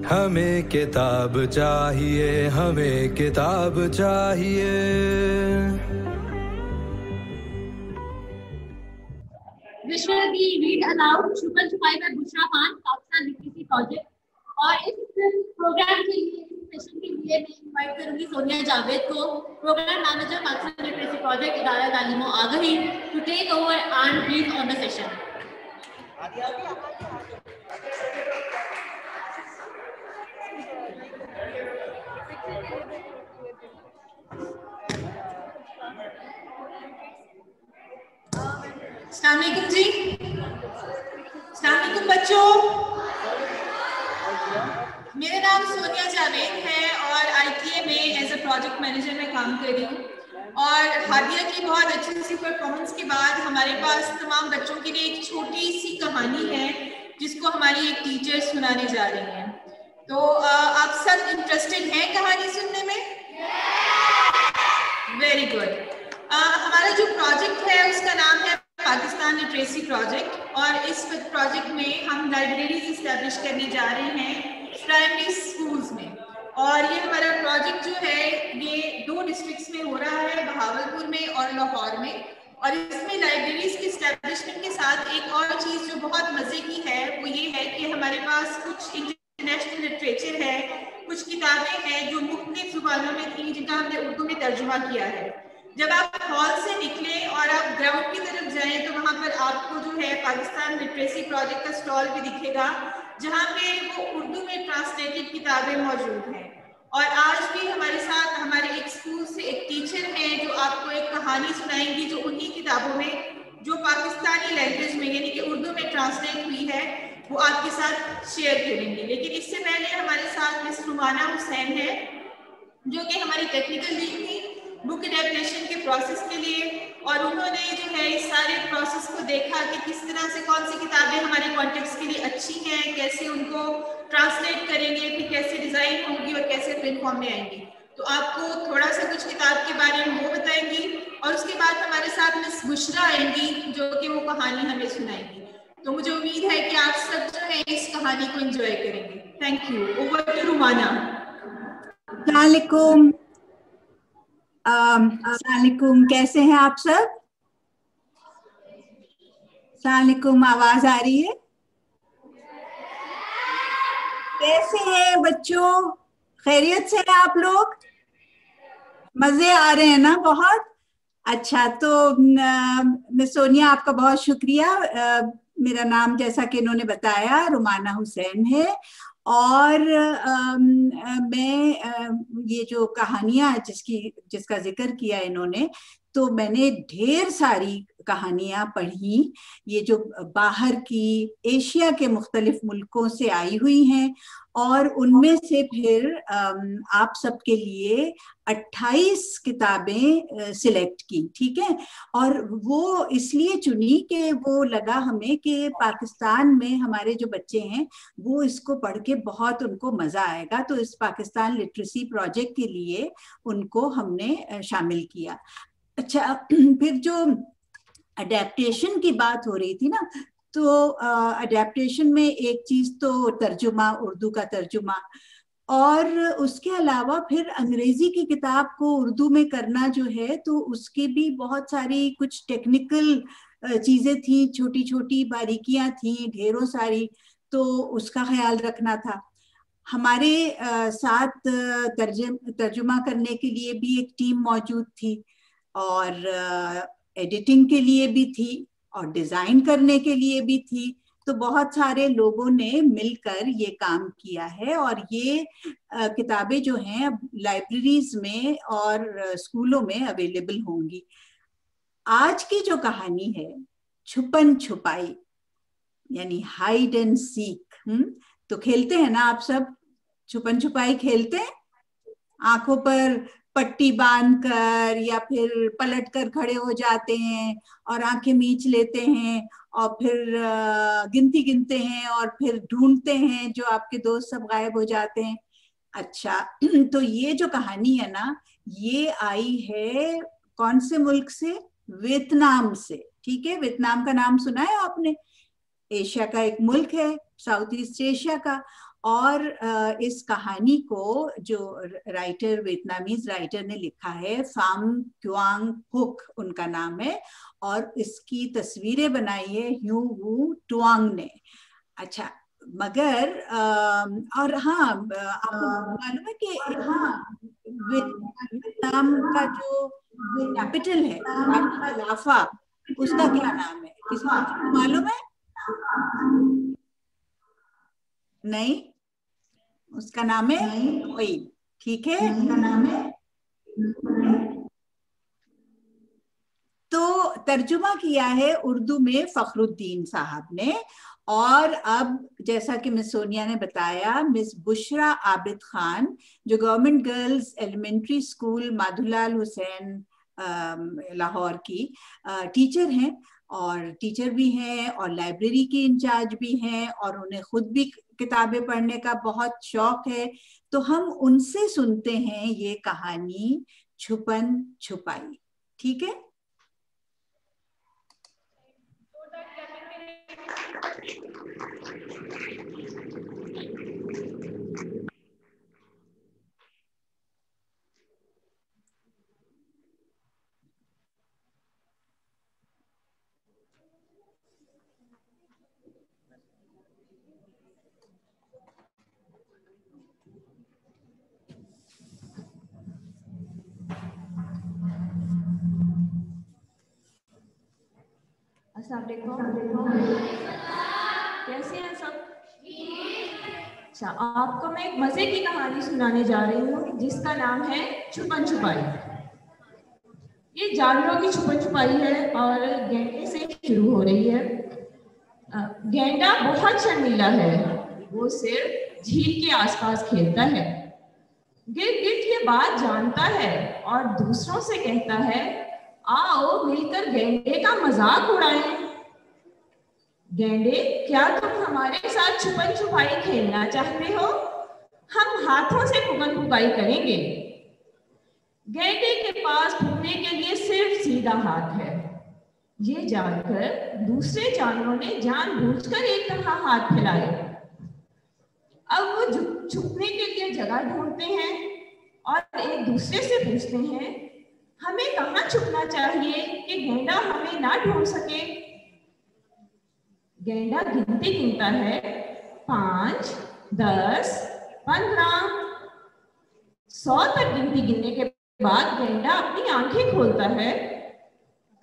हमें किताब चाहिए, हमें किताब चाहिए। विषय भी रीड अलाउड छुपन छुपाई में बुशरा खान पाकिस्तान लिटरेसी प्रोजेक्ट। और इस प्रोग्राम के लिए, इस सेशन के लिए मैं इनवाइट करूंगी सोनिया जावेद को, programme manager Pakistan literacy project Idara Taleem Aagahi, to take over and brief on the session. अस्सलाम वालेकुम जी, अस्सलाम वालेकुम बच्चों। मेरा नाम सोनिया जावेद है और ITA में एज अ प्रोजेक्ट मैनेजर में काम कर रही हूँ। और हादिया की बहुत अच्छी सी परफॉर्मेंस के बाद हमारे पास तमाम बच्चों के लिए एक छोटी सी कहानी है जिसको हमारी एक टीचर सुनाने जा रही हैं। तो आप सब इंटरेस्टेड हैं कहानी सुनने में? Very good. हमारा जो प्रोजेक्ट है उसका नाम है पाकिस्तान लिटरेसी प्रोजेक्ट और इस प्रोजेक्ट में हम लाइब्रेरीज इस्टेब्लिश करने जा रहे हैं प्राइमरी स्कूल्स में। और ये हमारा प्रोजेक्ट जो है ये 2 डिस्ट्रिक्ट्स में हो रहा है, बहावलपुर में और लाहौर में। और इसमें लाइब्रेरीज की इस्टेब्लिशमेंट के साथ एक और चीज़ जो बहुत मज़े की है वो ये है कि हमारे पास कुछ इंटरनेशनल लिटरेचर है, कुछ किताबें हैं जो मुख्तलिफ ज़ुबानों में थी जिनका हमने उर्दू में तर्जुमा किया है। जब आप हॉल से निकलें और आप ग्राउंड की तरफ जाएं तो वहाँ पर आपको जो है पाकिस्तान लिटरेसी प्रोजेक्ट का स्टॉल भी दिखेगा जहाँ पे वो उर्दू में ट्रांसलेटेड किताबें मौजूद हैं। और आज भी हमारे साथ हमारे एक स्कूल से एक टीचर हैं जो आपको एक कहानी सुनाएंगी जो उन्हीं किताबों में जो पाकिस्तानी लैंग्वेज में यानी कि उर्दू में ट्रांसलेट हुई है वो आपके साथ शेयर करेंगी। लेकिन इससे पहले हमारे साथ मिस रुमाना हुसैन है जो कि हमारी टेक्निकल लीड थी बुक एडेप्टेशन के प्रोसेस के लिए। और उन्होंने जो है इस सारे प्रोसेस को देखा कि किस तरह से कौन सी किताबें हमारे कॉन्टेक्स्ट के लिए अच्छी हैं, कैसे उनको ट्रांसलेट करेंगे, फिर कैसे डिज़ाइन होंगी और कैसे प्रिंट फॉर्म में आएंगी। तो आपको थोड़ा सा कुछ किताब के बारे में वो बताएंगी और उसके बाद हमारे साथ मिस बुशरा आएंगी जो कि वो कहानी हमें सुनाएंगी। तो मुझे उम्मीद है कि आप सब जो है इस कहानी को एंजॉय करेंगे। Thank you. Over to Rumana. अस्सलामुअलैकुम, कैसे हैं आप सब? अस्सलामुअलैकुम, आवाज आ रही है? कैसे हैं बच्चों? खैरियत से हैं आप लोग? मजे आ रहे हैं ना? बहुत अच्छा। तो मिस सोनिया आपका बहुत शुक्रिया। मेरा नाम जैसा कि इन्होंने बताया रुमाना हुसैन है और मैं ये जो कहानियां जिसका जिक्र किया इन्होंने, तो मैंने ढेर सारी कहानियां पढ़ी ये जो बाहर की एशिया के मुख्तलिफ मुल्कों से आई हुई हैं और उनमें से फिर आप सबके लिए 28 किताबें सिलेक्ट की, ठीक है। और वो इसलिए चुनी कि वो लगा हमें कि पाकिस्तान में हमारे जो बच्चे हैं वो इसको पढ़ के बहुत उनको मजा आएगा, तो इस पाकिस्तान लिटरेसी प्रोजेक्ट के लिए उनको हमने शामिल किया। अच्छा, फिर जो अडेप्टेशन की बात हो रही थी ना, तो अडेप्टेशन में एक चीज तो तर्जुमा, उर्दू का तर्जुमा, और उसके अलावा फिर अंग्रेजी की किताब को उर्दू में करना जो है तो उसकी भी बहुत सारी कुछ टेक्निकल चीजें थी, छोटी छोटी बारीकियां थी ढेरों सारी, तो उसका ख्याल रखना था। हमारे साथ तर्जुमा करने के लिए भी एक टीम मौजूद थी और एडिटिंग के लिए भी थी और डिजाइन करने के लिए भी थी। तो बहुत सारे लोगों ने मिलकर ये काम किया है और ये किताबें जो हैं लाइब्रेरीज में और स्कूलों में अवेलेबल होंगी। आज की जो कहानी है छुपन छुपाई यानी हाइड एंड सीक, तो खेलते हैं ना आप सब? छुपन छुपाई खेलते हैं? आंखों पर पट्टी बांधकर या फिर पलट कर खड़े हो जाते हैं और आंखें मीच लेते हैं और फिर गिनती गिनते हैं और फिर ढूंढते हैं जो आपके दोस्त सब गायब हो जाते हैं। अच्छा, तो ये जो कहानी है ना ये आई है कौन से मुल्क से? वियतनाम से, ठीक है। वियतनाम का नाम सुना है आपने? एशिया का एक मुल्क है, साउथ ईस्ट एशिया का। और इस कहानी को जो राइटर, वियतनामीज राइटर ने लिखा है, फाम क्वांग हुक उनका नाम है, और इसकी तस्वीरें बनाई है ह्यू वू ट्वांग ने। अच्छा, मगर और हाँ, आपको मालूम है कि वियतनाम का जो कैपिटल है लाफा, उसका क्या नाम है? किसी को मालूम है? नहीं, उसका नाम है हनोई। ठीक है, उसका नाम है। तो तर्जुमा किया है उर्दू में फखरुद्दीन साहब ने। और अब जैसा कि मिस सोनिया ने बताया, मिस बुशरा आबिद खान जो government girls elementary school Madhulal Hussain Lahore की टीचर हैं, और टीचर भी हैं और लाइब्रेरी की इंचार्ज भी हैं, और उन्हें खुद भी किताबें पढ़ने का बहुत शौक है। तो हम उनसे सुनते हैं ये कहानी छुपन छुपाई। ठीक है? कैसे हैं सब? अच्छा, आपको मैं एक मजे की कहानी सुनाने जा रही हूँ जिसका नाम है छुपन छुपाई। ये जानवरों की छुपन छुपाई है और गेंडे से शुरू हो रही है। गेंडा बहुत शर्मीला है, वो सिर्फ झील के आसपास खेलता है। गिरगिट ये बात जानता है और दूसरों से कहता है, आओ मिलकर गेंडे का मजाक उड़ाएं। गेंडे, क्या तुम हमारे साथ छुपन छुपाई खेलना चाहते हो? हम हाथों से छुपन छुपाई करेंगे। गेंडे के पास घूमने के लिए सिर्फ सीधा हाथ है। ये जानकर दूसरे जानवरों ने जानबूझकर एक तरह हाथ फैलाए। अब वो छुपने के लिए जगह ढूंढते हैं और एक दूसरे से पूछते हैं, हमें कहाँ छुपना चाहिए कि गेंडा हमें ना ढूंढ सके। गेंडा गिनती गिनता है, 5, 10, 15, 100 तक गिनती गिनने के बाद गेंडा अपनी आंखें खोलता है।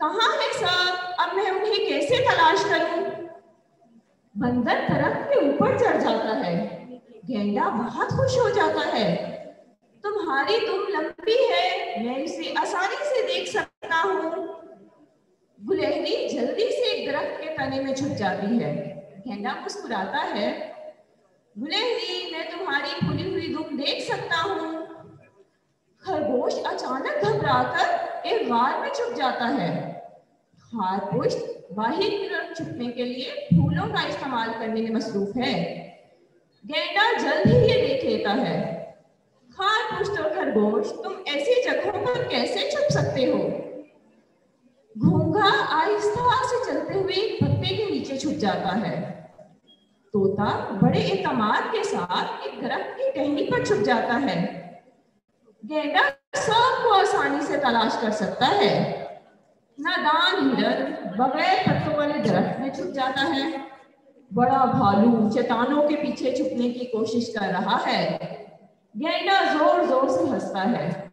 कहाँ है सब? अब मैं उन्हें कैसे तलाश करूं? बंदर दरख्त के ऊपर चढ़ जाता है। गेंडा बहुत खुश हो जाता है। तुम्हारी दुम लंबी है, मैं इसे आसानी से देख सकता हूँ। गुलहरी जल्दी से एक दरख्त के तने में छुप जाती है। गेंडा मुस्कुराता है, गुलहरी, मैं तुम्हारी खुली हुई दुम देख सकता हूँ। खरगोश अचानक घबराकर एक गार में छुप जाता है। खारगोश बाहर की तरफ छुपने के लिए फूलों का इस्तेमाल करने में मसरूफ है। गेंडा जल्द ही ये देख लेता है। खारगोश और खरगोश, तुम ऐसी जगहों पर कैसे छुप सकते हो? घोंघा आहिस्ता से चलते हुए पत्ते के नीचे छुप जाता है। तोता बड़े एतमाद के साथ एक दरख्त की टहनी पर छुप जाता है। गेंडा सबको आसानी से तलाश कर सकता है। नादान हिरन बगैर पत्तों वाले दरख्त में छुप जाता है। बड़ा भालू चट्टानों के पीछे छुपने की कोशिश कर रहा है। गेंडा जोर जोर से हंसता है।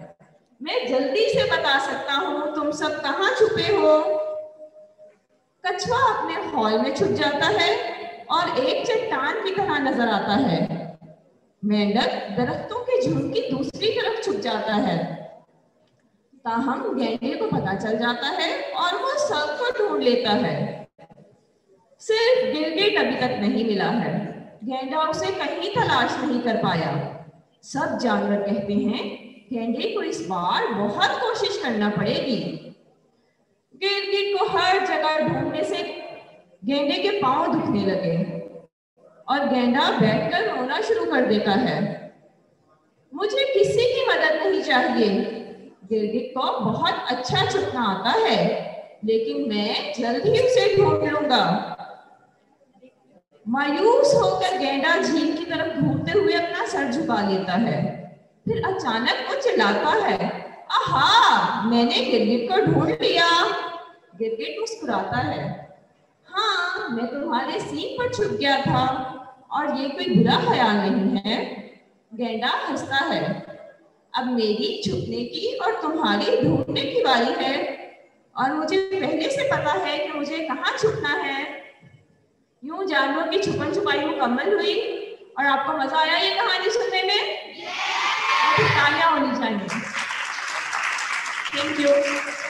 मैं जल्दी से बता सकता हूँ तुम सब कहाँ छुपे हो। कछुआ अपने हॉल में छुप जाता है और एक चट्टान की तरह नजर आता है। मेंढक दरख्तों के झुंड की दूसरी तरफ छुप जाता है। ताहम गेंडे को पता चल जाता है और वो सबको ढूंढ लेता है। सिर्फ गिरगिट अभी तक नहीं मिला है। गेंडा उसे कहीं तलाश नहीं कर पाया। सब जानवर कहते हैं गेंडे को इस बार बहुत कोशिश करना पड़ेगी। गिरगिट को हर जगह ढूंढने से गेंडे के पांव दुखने लगे और गेंडा बैठकर रोना शुरू कर देता है। मुझे किसी की मदद नहीं चाहिए। गिरगिट को बहुत अच्छा छुपना आता है, लेकिन मैं जल्द ही उसे ढूंढ लूंगा। मायूस होकर गैंडा झील की तरफ घूरते हुए अपना सर झुका लेता है। फिर अचानक वो चिल्लाता है, आहा, मैंने गिरगिट को ढूंढ लिया। गिरगिट मुस्कुराता है, हाँ, मैं तुम्हारे सींग पर छुप गया था और ये कोई बुरा ख्याल नहीं है। गैंडा हंसता है, अब मेरी छुपने की और तुम्हारी ढूंढने की बारी है और मुझे पहले से पता है कि मुझे कहाँ छुपना है। यूं जानवर की छुपन छुपाई मुकम्मल हुई और आपको मजा आया ये कहानी सुनने में? तालियां होनी चाहिए। Thank you.